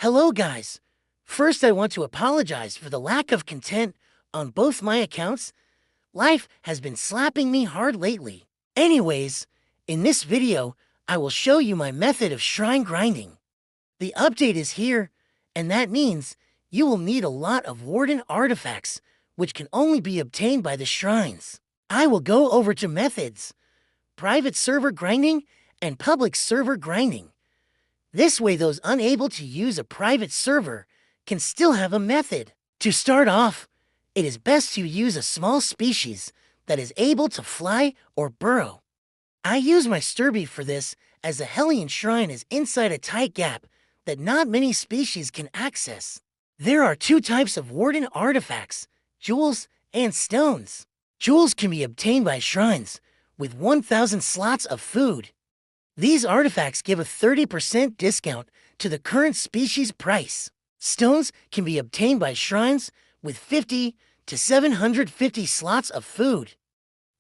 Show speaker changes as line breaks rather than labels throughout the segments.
Hello guys! First I want to apologize for the lack of content on both my accounts. Life has been slapping me hard lately. Anyways, in this video, I will show you my method of shrine grinding. The update is here, and that means you will need a lot of warden artifacts, which can only be obtained by the shrines. I will go over to methods, private server grinding, and public server grinding. This way those unable to use a private server can still have a method. To start off, it is best to use a small species that is able to fly or burrow. I use my Sturby for this, as the Hellion Shrine is inside a tight gap that not many species can access. There are two types of warden artifacts, jewels and stones. Jewels can be obtained by shrines with 1,000 slots of food. These artifacts give a 30% discount to the current species price. Stones can be obtained by shrines with 50 to 750 slots of food.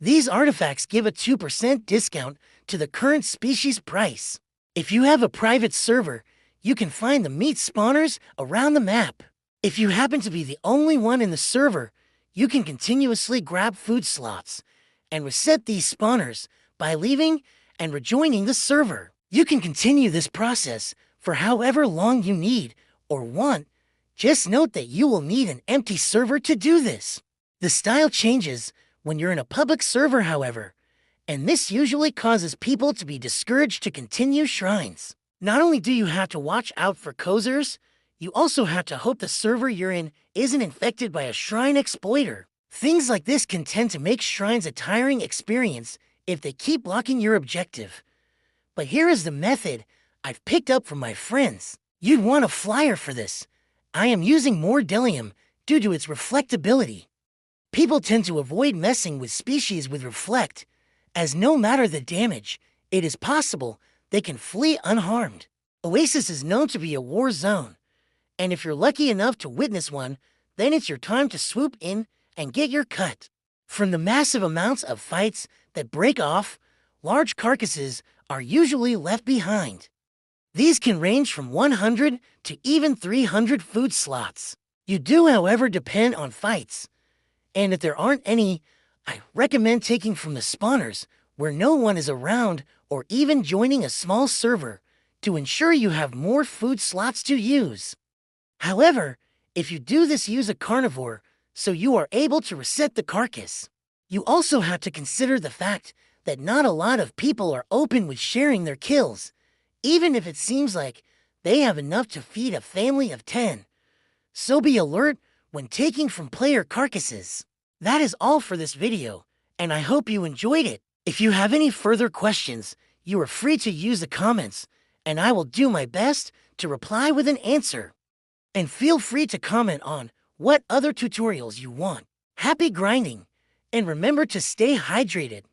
These artifacts give a 2% discount to the current species price. If you have a private server, you can find the meat spawners around the map. If you happen to be the only one in the server, you can continuously grab food slots and reset these spawners by leaving and rejoining the server. You can continue this process for however long you need or want. Just note that you will need an empty server to do this. The style changes when you're in a public server, however, and this usually causes people to be discouraged to continue shrines. Not only do you have to watch out for cozers, you also have to hope the server you're in isn't infected by a shrine exploiter. Things like this can tend to make shrines a tiring experience if they keep blocking your objective. But here is the method I've picked up from my friends. You'd want a flyer for this. I am using more Delium due to its reflectability. People tend to avoid messing with species with reflect, as no matter the damage, it is possible they can flee unharmed. Oasis is known to be a war zone, and if you're lucky enough to witness one, then it's your time to swoop in and get your cut. From the massive amounts of fights that break off, large carcasses are usually left behind. These can range from 100 to even 300 food slots. You do, however, depend on fights, and if there aren't any, I recommend taking from the spawners where no one is around or even joining a small server to ensure you have more food slots to use. However, if you do this, use a carnivore so you are able to reset the carcass. You also have to consider the fact that not a lot of people are open with sharing their kills, even if it seems like they have enough to feed a family of 10. So be alert when taking from player carcasses. That is all for this video, and I hope you enjoyed it. If you have any further questions, you are free to use the comments, and I will do my best to reply with an answer. And feel free to comment on what other tutorials you want. Happy grinding, and remember to stay hydrated.